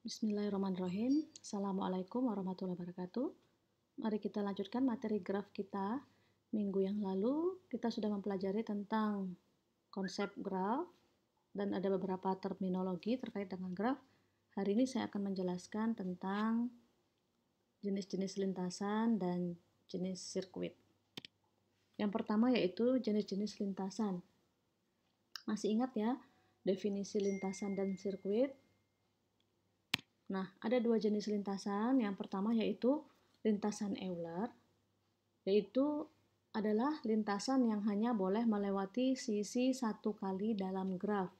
Bismillahirrahmanirrahim. Assalamualaikum warahmatullahi wabarakatuh. Mari kita lanjutkan materi graf kita. Minggu yang lalu kita sudah mempelajari tentang konsep graf dan ada beberapa terminologi terkait dengan graf. Hari ini saya akan menjelaskan tentang jenis-jenis lintasan dan jenis sirkuit. Yang pertama yaitu jenis-jenis lintasan. Masih ingat ya definisi lintasan dan sirkuit? Nah, ada dua jenis lintasan. Yang pertama yaitu lintasan Euler, yaitu adalah lintasan yang hanya boleh melewati sisi satu kali dalam graf.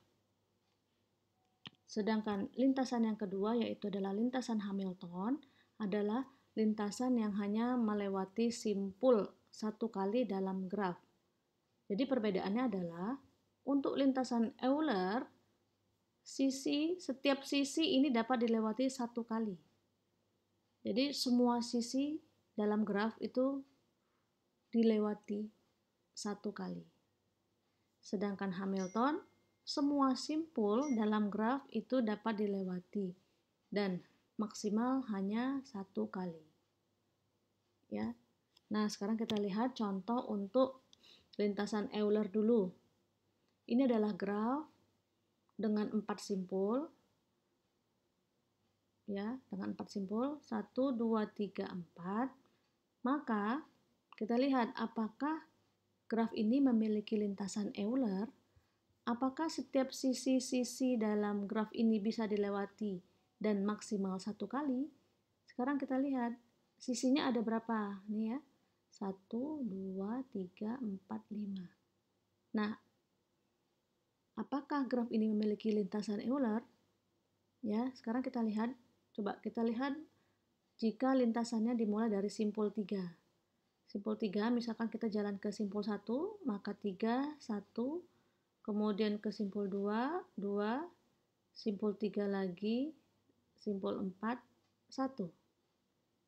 Sedangkan lintasan yang kedua yaitu adalah lintasan Hamilton, adalah lintasan yang hanya melewati simpul satu kali dalam graf. Jadi perbedaannya adalah untuk lintasan Euler, setiap sisi ini dapat dilewati satu kali. Jadi semua sisi dalam graf itu dilewati satu kali. Sedangkan Hamilton, semua simpul dalam graf itu dapat dilewati dan maksimal hanya satu kali. Ya. Nah, sekarang kita lihat contoh untuk lintasan Euler dulu. Ini adalah graf dengan 4 simpul, ya, dengan 4 simpul, 1, 2, 3, 4, maka kita lihat apakah graf ini memiliki lintasan Euler, apakah setiap sisi-sisi dalam graf ini bisa dilewati dan maksimal satu kali. Sekarang kita lihat, sisinya ada berapa? Nih ya, 1, 2, 3, 4, 5. Nah, apakah graf ini memiliki lintasan Euler? Ya, sekarang kita lihat. Coba kita lihat jika lintasannya dimulai dari simpul 3. Simpul 3, misalkan kita jalan ke simpul 1, maka 3, 1, kemudian ke simpul 2, 2, simpul 3 lagi, simpul 4, 1.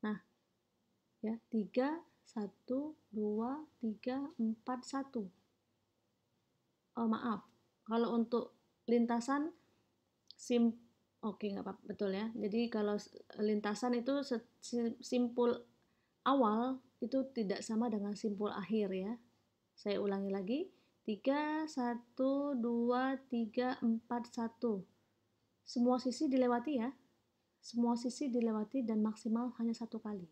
Nah, ya, 3, 1, 2, 3, 4, 1. Oh, maaf. Kalau untuk lintasan oke, nggak apa-apa, betul ya. Jadi kalau lintasan itu simpul awal itu tidak sama dengan simpul akhir ya. Saya ulangi lagi. 3, 1, 2, 3, 4, 1. Semua sisi dilewati ya. Semua sisi dilewati dan maksimal hanya satu kali.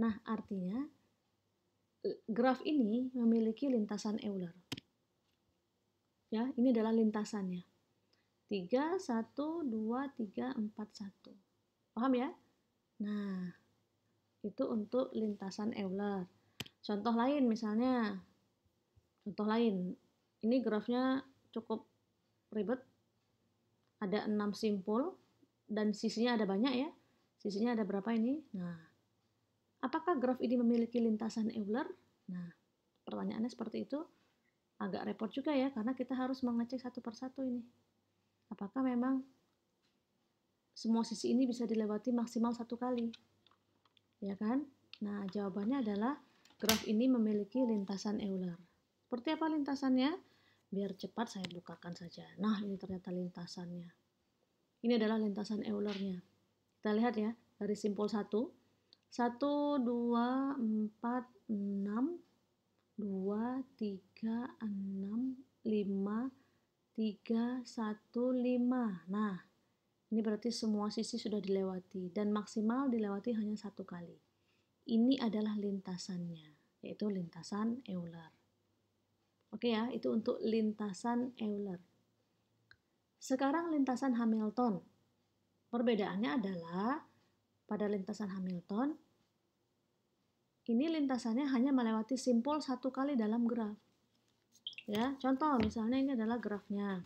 Nah, artinya graf ini memiliki lintasan Euler. Ya, ini adalah lintasannya. 3, 1, 2, 3, 4, 1. Paham ya? Nah, itu untuk lintasan Euler. Contoh lain misalnya, ini grafnya cukup ribet. Ada 6 simpul dan sisinya ada banyak ya. Sisinya ada berapa ini? Nah, apakah graf ini memiliki lintasan Euler? Nah, pertanyaannya seperti itu. Agak repot juga ya, karena kita harus mengecek satu persatu ini. Apakah memang semua sisi ini bisa dilewati maksimal satu kali? Ya kan? Nah, jawabannya adalah graf ini memiliki lintasan Euler. Seperti apa lintasannya? Biar cepat saya bukakan saja. Nah, ini ternyata lintasannya. Ini adalah lintasan Eulernya. Kita lihat ya, dari simpul 1. 1, 2, 4, 6, 2, 3, 6, 5, 3, 1, 5. Nah, ini berarti semua sisi sudah dilewati dan maksimal dilewati hanya satu kali. Ini adalah lintasannya, yaitu lintasan Euler. Oke ya, itu untuk lintasan Euler. Sekarang lintasan Hamilton. Perbedaannya adalah pada lintasan Hamilton, ini lintasannya hanya melewati simpul satu kali dalam graf. Ya, contoh misalnya ini adalah grafnya.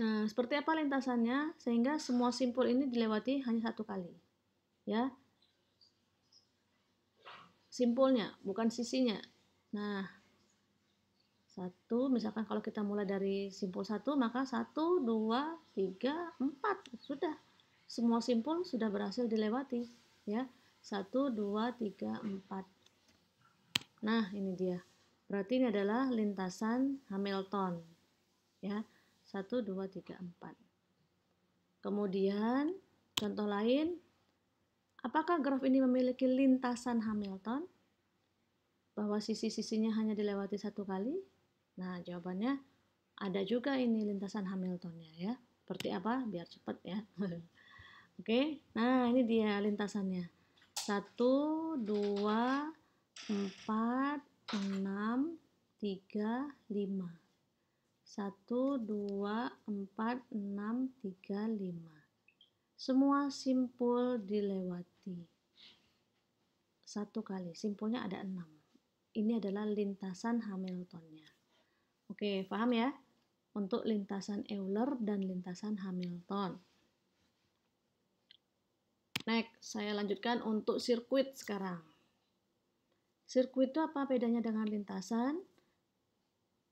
Nah, seperti apa lintasannya sehingga semua simpul ini dilewati hanya satu kali. Ya. Simpulnya, bukan sisinya. Nah, misalkan kalau kita mulai dari simpul 1, maka 1, 2, 3, 4. Sudah. Semua simpul sudah berhasil dilewati. Ya. 1, 2, 3, 4. Nah, ini dia. Berarti ini adalah lintasan Hamilton. Ya. 1, 2, 3, 4. Kemudian contoh lain, apakah graf ini memiliki lintasan Hamilton? Bahwa sisi-sisinya hanya dilewati satu kali? Nah, jawabannya ada juga ini lintasan Hamiltonnya ya. Seperti apa? Biar cepat ya. Oke, nah ini dia lintasannya. 1, 2, 4, 6, 3, 5. 1, 2, 4, 6, 3, 5. Semua simpul dilewati satu kali. Simpulnya ada 6. Ini adalah lintasan Hamiltonnya. Oke, paham ya? Untuk lintasan Euler dan lintasan Hamilton. Next, saya lanjutkan untuk sirkuit sekarang. Sirkuit itu apa bedanya dengan lintasan?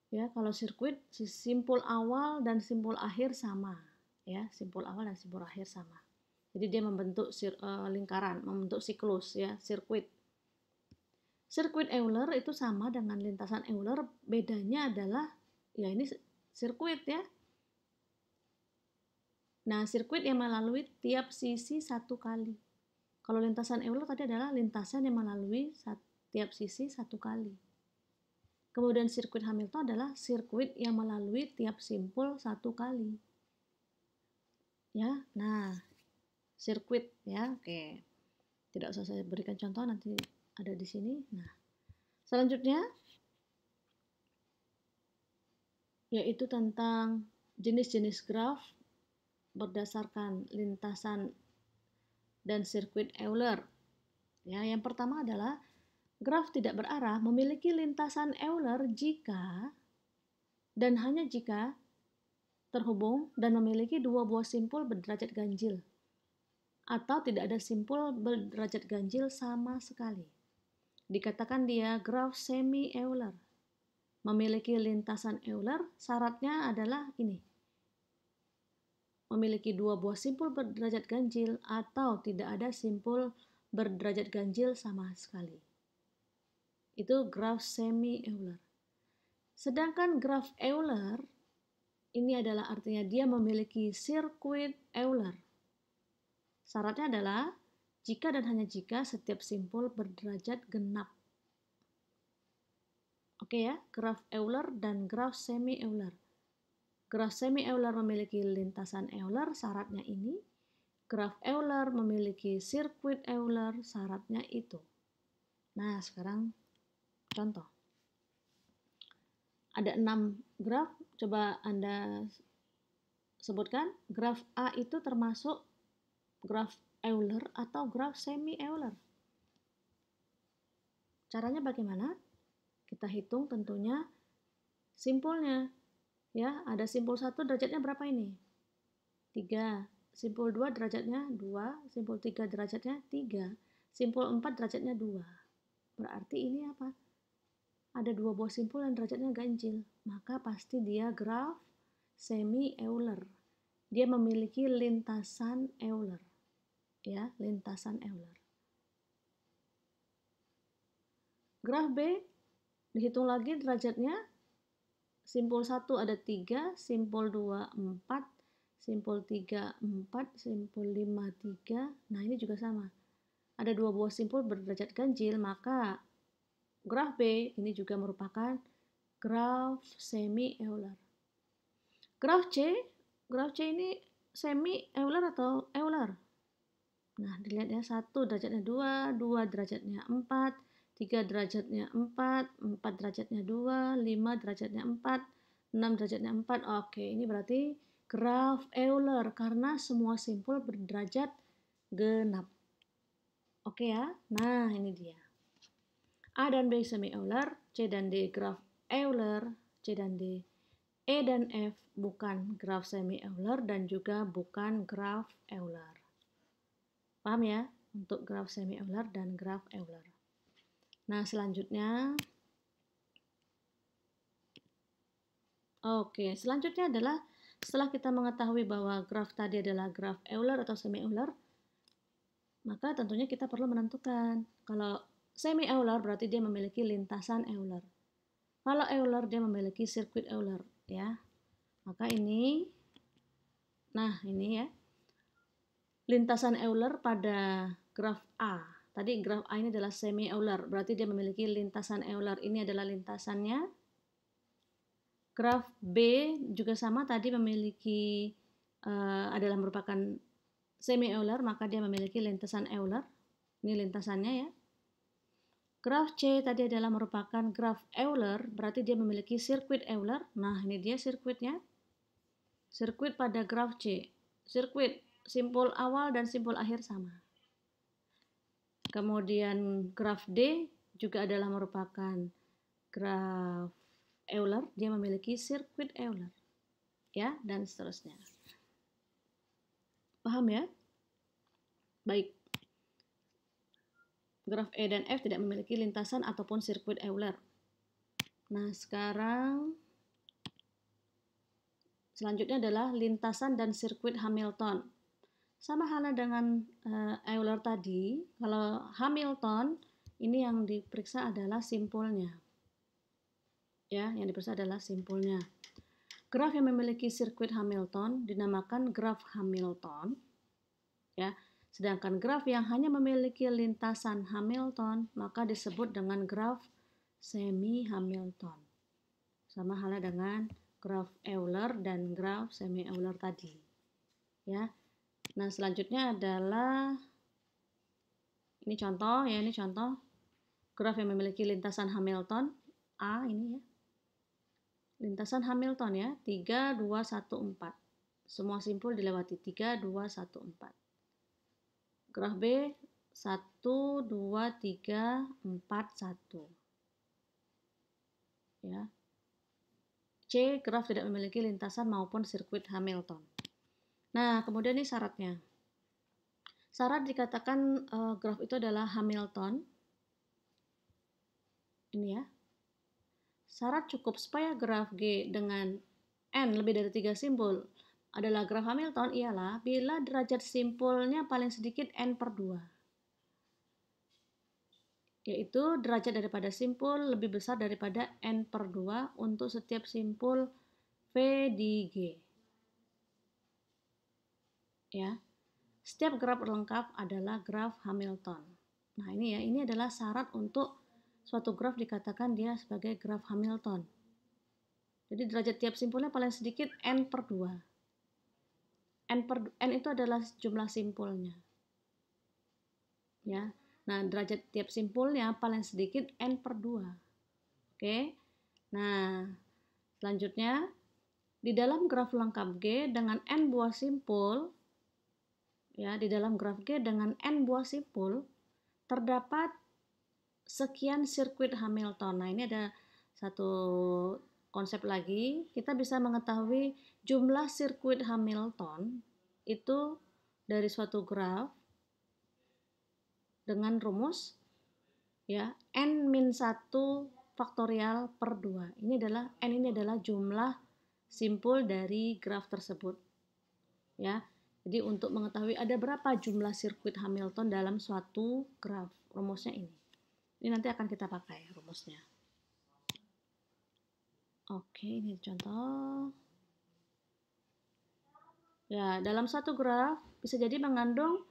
Ya, kalau sirkuit simpul awal dan simpul akhir sama, ya, simpul awal dan simpul akhir sama. Jadi dia membentuk lingkaran, membentuk siklus ya, sirkuit. Sirkuit Euler itu sama dengan lintasan Euler, bedanya adalah ya ini sirkuit ya. Nah, sirkuit yang melalui tiap sisi satu kali. Kalau lintasan Euler tadi adalah lintasan yang melalui tiap sisi satu kali. Kemudian sirkuit Hamilton adalah sirkuit yang melalui tiap simpul satu kali. Ya, nah, sirkuit ya, oke. Tidak usah saya berikan contoh, nanti ada di sini. Nah, selanjutnya yaitu tentang jenis-jenis graf berdasarkan lintasan dan sirkuit Euler. Ya, yang pertama adalah graf tidak berarah memiliki lintasan Euler jika dan hanya jika terhubung dan memiliki dua buah simpul berderajat ganjil atau tidak ada simpul berderajat ganjil sama sekali. Dikatakan dia graf semi-Euler. Memiliki lintasan Euler, syaratnya adalah ini. Memiliki dua buah simpul berderajat ganjil atau tidak ada simpul berderajat ganjil sama sekali. Itu graf semi-Euler. Sedangkan graf Euler, ini adalah artinya dia memiliki sirkuit Euler. Syaratnya adalah jika dan hanya jika setiap simpul berderajat genap. Oke ya, graf Euler dan graf semi-Euler. Graf semi-Euler memiliki lintasan Euler, syaratnya ini. Graf Euler memiliki sirkuit Euler, syaratnya itu. Nah, sekarang contoh. Ada 6 graf, coba Anda sebutkan. Graf A itu termasuk graf Euler atau graf semi-Euler. Caranya bagaimana? Kita hitung tentunya simpulnya. Ya, ada simpul 1 derajatnya berapa ini? 3. Simpul 2 derajatnya 2, simpul 3 derajatnya 3, simpul 4 derajatnya 2. Berarti ini apa? Ada dua buah simpul yang derajatnya ganjil, maka pasti dia graf semi-Euler. Dia memiliki lintasan Euler. Ya, lintasan Euler. Graf B dihitung lagi derajatnya. Simpul 1 ada 3, simpul 2 4, simpul 3 4, simpul 5 3. Nah, ini juga sama. Ada dua buah simpul berderajat ganjil, maka graf B ini juga merupakan graf semi-Euler. Graf C ini semi-Euler atau Euler? Nah, dilihat ya, 1 derajatnya 2, 2 derajatnya 4, 3 derajatnya 4, 4 derajatnya 2, 5 derajatnya 4, 6 derajatnya 4. Oke, ini berarti graf Euler karena semua simpul berderajat genap. Oke ya, nah ini dia. A dan B semi-Euler, C dan D graf Euler, C dan D, E dan F bukan graf semi-Euler dan juga bukan graf Euler. Paham ya? Untuk graf semi-Euler dan graf Euler. Nah, selanjutnya adalah setelah kita mengetahui bahwa graf tadi adalah graf Euler atau semi-Euler, maka tentunya kita perlu menentukan. Kalau semi-Euler berarti dia memiliki lintasan Euler. Kalau Euler dia memiliki sirkuit Euler, ya. Maka ini, nah ini ya, lintasan Euler pada graf A. Tadi graf A ini adalah semi-Euler, berarti dia memiliki lintasan Euler. Ini adalah lintasannya. Graf B juga sama, tadi memiliki adalah merupakan semi-Euler, maka dia memiliki lintasan Euler. Ini lintasannya ya. Graf C tadi adalah merupakan graf Euler, berarti dia memiliki sirkuit Euler. Nah, ini dia sirkuitnya. Sirkuit pada graf C. Sirkuit simpul awal dan simpul akhir sama. Kemudian graf D juga adalah merupakan graf Euler, dia memiliki sirkuit Euler. Ya, dan seterusnya. Paham ya? Baik. Graf E dan F tidak memiliki lintasan ataupun sirkuit Euler. Nah, sekarang selanjutnya adalah lintasan dan sirkuit Hamilton. Sama halnya dengan Euler tadi, kalau Hamilton ini yang diperiksa adalah simpulnya. Ya, yang diperiksa adalah simpulnya. Graf yang memiliki sirkuit Hamilton dinamakan graf Hamilton. Ya. Sedangkan graf yang hanya memiliki lintasan Hamilton maka disebut dengan graf semi-Hamilton. Sama halnya dengan graf Euler dan graf semi-Euler tadi. Ya. Nah, selanjutnya adalah ini contoh ya, ini contoh graf yang memiliki lintasan Hamilton A ini ya. Lintasan Hamilton ya, 3 2 1 4. Semua simpul dilewati 3 2 1 4. Graf B 1 2 3 4 1. Ya. C, graf tidak memiliki lintasan maupun sirkuit Hamilton. Nah, kemudian ini syaratnya. Syarat dikatakan graf itu adalah Hamilton. Ini ya. Syarat cukup supaya graf G dengan N lebih dari 3 simpul adalah graf Hamilton ialah bila derajat simpulnya paling sedikit N per 2. Yaitu derajat daripada simpul lebih besar daripada N per 2 untuk setiap simpul V di G. Ya. Setiap graf lengkap adalah graf Hamilton. Nah, ini ya, ini adalah syarat untuk suatu graf dikatakan dia sebagai graf Hamilton. Jadi derajat tiap simpulnya paling sedikit N per 2. N itu adalah jumlah simpulnya. Ya. Nah, derajat tiap simpulnya paling sedikit N per 2. Oke. Nah, selanjutnya di dalam graf lengkap G dengan N buah simpul, ya, di dalam graf G dengan N buah simpul terdapat sekian sirkuit Hamilton. Nah, ini ada satu konsep lagi. Kita bisa mengetahui jumlah sirkuit Hamilton itu dari suatu graf dengan rumus ya N-1 faktorial per 2. N ini adalah jumlah simpul dari graf tersebut. Ya. Jadi untuk mengetahui ada berapa jumlah sirkuit Hamilton dalam suatu graf, rumusnya ini. Ini nanti akan kita pakai rumusnya. Oke, ini contoh. Ya, dalam satu graf bisa jadi mengandung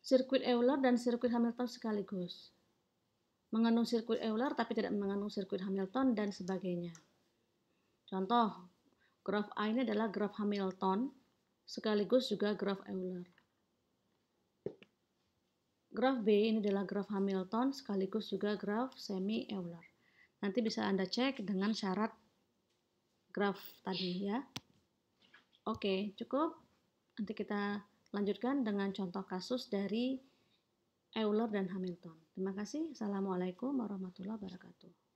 sirkuit Euler dan sirkuit Hamilton sekaligus. Mengandung sirkuit Euler tapi tidak mengandung sirkuit Hamilton dan sebagainya. Contoh, graf A ini adalah graf Hamilton sekaligus juga graf Euler. Graf B ini adalah graf Hamilton sekaligus juga graf semi-Euler. Nanti bisa Anda cek dengan syarat graf tadi ya. Oke, cukup. Nanti kita lanjutkan dengan contoh kasus dari Euler dan Hamilton. Terima kasih. Assalamualaikum warahmatullahi wabarakatuh.